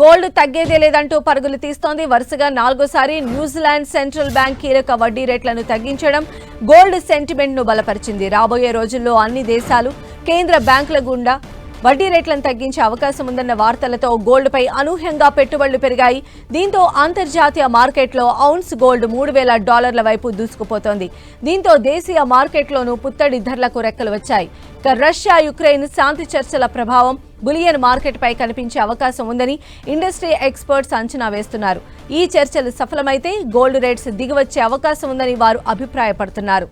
Gold తగ్గేదే లేదంటూ పరుగులు తీస్తోంది. వరుసగా 4సారి న్యూజిలాండ్ సెంట్రల్ బ్యాంక్ కీలక వడ్డీ రేట్లను తగ్గించడం గోల్డ్ సెంటిమెంట్ ను బలపరిచింది. రాబోయే రోజుల్లో అన్ని దేశాలు కేంద్ర బ్యాంకుల గుండా వడ్డీ రేట్లను తగ్గించే అవకాశం ఉందన్న వార్తలతో గోల్డ్పై అనూహ్యంగా పెట్టుబడులు పెరిగాయి. దీంతో అంతర్జాతీయ మార్కెట్లో ఔన్స్ గోల్డ్ $3,000 వైపు దూసుకుపోతోంది. దీంతో దేశీయ మార్కెట్లోనూ పుత్తడి ధరలకు రెక్కలు వచ్చాయి. రష్యా యుక్రెయిన్ శాంతి చర్చల ప్రభావం బులియన్ మార్కెట్పై కనిపించే అవకాశం ఉందని ఇండస్ట్రీ ఎక్స్పర్ట్స్ అంచనా వేస్తున్నారు. ఈ చర్చలు సఫలమైతే గోల్డ్ రేట్స్ దిగివచ్చే అవకాశం ఉందని వారు అభిప్రాయపడుతున్నారు.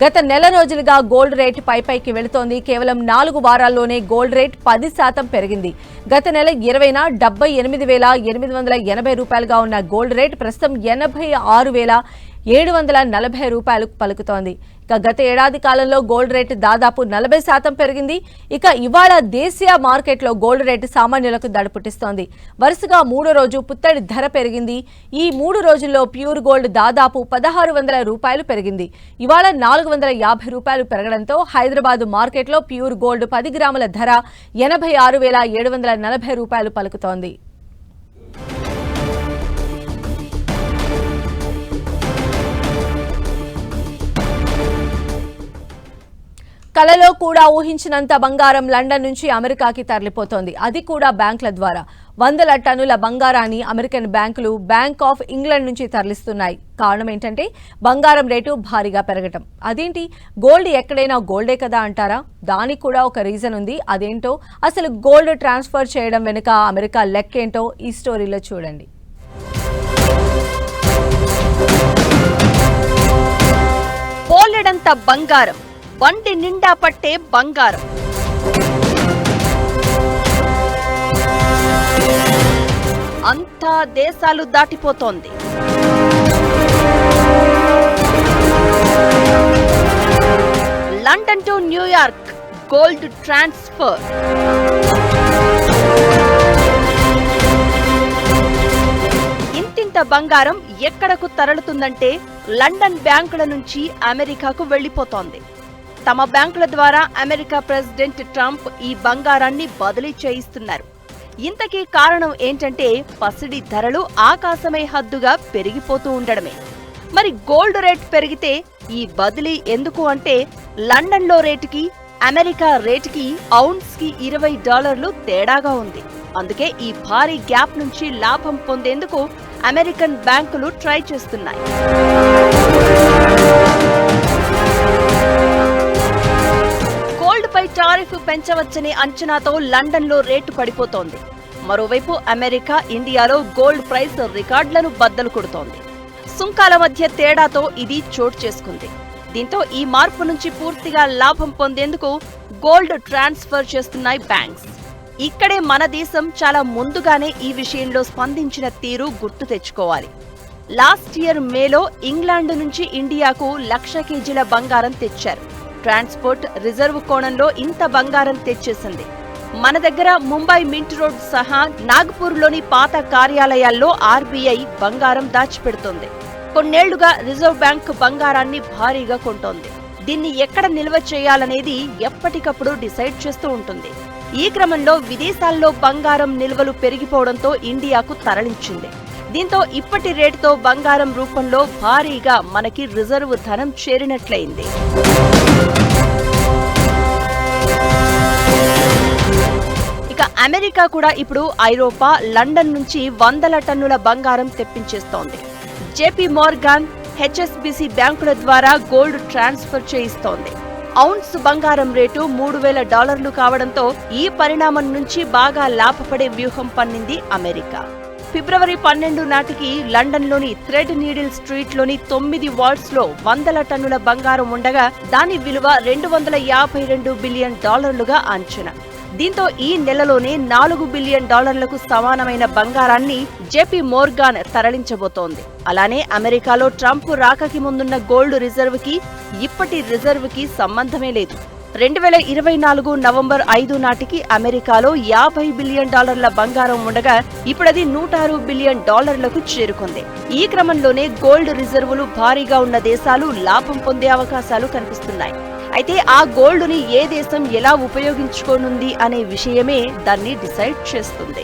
గత నెల రోజులుగా గోల్డ్ రేట్ పైకి వెళుతోంది. కేవలం 4 వారాల్లోనే గోల్డ్ రేట్ 10% పెరిగింది. గత నెల 20న $78,880 ఉన్న గోల్డ్ రేట్ ప్రస్తుతం $86,740 పలుకుతోంది. ఇక గత ఏడాది కాలంలో గోల్డ్ రేట్ దాదాపు 40% పెరిగింది. ఇక ఇవాళ దేశీయ మార్కెట్లో గోల్డ్ రేటు సామాన్యులకు దడపుట్టిస్తోంది. వరుసగా 3వ రోజు పుత్తడి ధర పెరిగింది. ఈ 3 రోజుల్లో ప్యూర్ గోల్డ్ దాదాపు $1,600 పెరిగింది. ఇవాళ $450 పెరగడంతో హైదరాబాద్ మార్కెట్లో ప్యూర్ గోల్డ్ 10 గ్రాముల ధర $86,740 పలుకుతోంది. కలలో కూడా ఊహించినంత బంగారం లండన్ నుంచి అమెరికాకి తరలిపోతోంది. అది కూడా బ్యాంకుల ద్వారా. 100 టన్నుల బంగారాన్ని అమెరికన్ బ్యాంకులు బ్యాంక్ ఆఫ్ ఇంగ్లాండ్ నుంచి తరలిస్తున్నాయి. కారణం ఏంటంటే బంగారం రేటు భారీగా పెరగటం. అదేంటి, గోల్డ్ ఎక్కడైనా గోల్డే కదా అంటారా? దానికి కూడా ఒక రీజన్ ఉంది. అదేంటో, అసలు గోల్డ్ ట్రాన్స్ఫర్ చేయడం వెనుక అమెరికా లెక్కేంటో ఈ స్టోరీలో చూడండి. పోలెడంత బంగారం, బండి నిండా పట్టే బంగారం. అంతా దేశాలు దాటిపోతోంది. London to New York gold transfer. ఇంతింత బంగారం ఎక్కడకు తరలుతుందంటే లండన్ బ్యాంకుల నుంచి అమెరికాకు వెళ్లిపోతోంది. తమ బ్యాంకుల ద్వారా అమెరికా ప్రెసిడెంట్ ట్రంప్ ఈ బంగారాన్ని బదిలీ చేయిస్తున్నారు. ఇంతకీ కారణం ఏంటంటే పసిడి ధరలు ఆకాశమే హద్దుగా పెరిగిపోతూ ఉండడమే. మరి గోల్డ్ రేట్ పెరిగితే ఈ బదిలీ ఎందుకు అంటే లండన్లో రేటుకి అమెరికా రేటుకి ఔన్స్ కి $20 తేడాగా ఉంది. అందుకే ఈ భారీ గ్యాప్ నుంచి లాభం పొందేందుకు అమెరికన్ బ్యాంకులు ట్రై చేస్తున్నాయి. పై టారిఫ్ పెంచవచ్చనే అంచనాతో లండన్లో రేటు పడిపోతోంది. మరోవైపు అమెరికా, ఇండియాలో గోల్డ్ ప్రైస్ రికార్డులను బద్దలు కొడుతోంది. సుంకాల మధ్య తేడాతో ఇది చోటు చేసుకుంది. దీంతో ఈ మార్పు నుంచి పూర్తిగా లాభం పొందేందుకు గోల్డ్ ట్రాన్స్ఫర్ చేస్తున్నాయి బ్యాంక్స్. ఇక్కడే మన దేశం చాలా ముందుగానే ఈ విషయంలో స్పందించిన తీరు గుర్తు తెచ్చుకోవాలి. లాస్ట్ ఇయర్ మేలో ఇంగ్లాండ్ నుంచి ఇండియాకు 1,00,000 కేజీల బంగారం తెచ్చారు. ట్రాన్స్పోర్ట్ రిజర్వ్ కోణంలో ఇంత బంగారం తెచ్చేసింది. మన దగ్గర ముంబై మింట్ రోడ్ సహా నాగ్పూర్లోని పాత కార్యాలయాల్లో ఆర్బీఐ బంగారం దాచిపెడుతోంది. కొన్నేళ్లుగా రిజర్వ్ బ్యాంక్ బంగారాన్ని భారీగా కొంటోంది. దీన్ని ఎక్కడ నిల్వ చేయాలనేది ఎప్పటికప్పుడు డిసైడ్ చేస్తూ ఉంటుంది. ఈ క్రమంలో విదేశాల్లో బంగారం నిల్వలు పెరిగిపోవడంతో ఇండియాకు తరలించింది. దీంతో ఇప్పటి రేటుతో బంగారం రూపంలో భారీగా మనకి రిజర్వ్ ధనం చేరినట్లయింది. ఇక అమెరికా కూడా ఇప్పుడు ఐరోపా, లండన్ నుంచి 100 టన్నుల బంగారం తెప్పించేస్తోంది. జేపీ మోర్గాన్, హెచ్ఎస్బీసీ బ్యాంకుల ద్వారా గోల్డ్ ట్రాన్స్ఫర్ చేయిస్తోంది. ఔన్స్ బంగారం రేటు $3,000 కావడంతో ఈ పరిణామం నుంచి బాగా లాభపడే వ్యూహం పన్నింది అమెరికా. ఫిబ్రవరి 12 నాటికి లండన్లోని థ్రెడ్ నీడిల్ స్ట్రీట్లోని 9 వార్డ్స్లో 100 టన్నుల బంగారం ఉండగా దాని విలువ $252 బిలియన్ అంచనా. దీంతో ఈ నెలలోనే $4 బిలియన్ సమానమైన బంగారాన్ని జేపీ మోర్గాన్ తరలించబోతోంది. అలానే అమెరికాలో ట్రంప్ రాకకి ముందున్న గోల్డ్ రిజర్వ్ కి ఇప్పటి రిజర్వ్ కి సంబంధమే లేదు. 2024 నవంబర్ 5 నాటికి అమెరికాలో $50 బిలియన్ బంగారం ఉండగా ఇప్పుడది $106 బిలియన్ చేరుకుంది. ఈ క్రమంలోనే గోల్డ్ రిజర్వులు భారీగా ఉన్న దేశాలు లాభం పొందే అవకాశాలు కనిపిస్తున్నాయి. అయితే ఆ గోల్డ్ ని ఏ దేశం ఎలా ఉపయోగించుకోనుంది అనే విషయమే దాన్ని డిసైడ్ చేస్తుంది.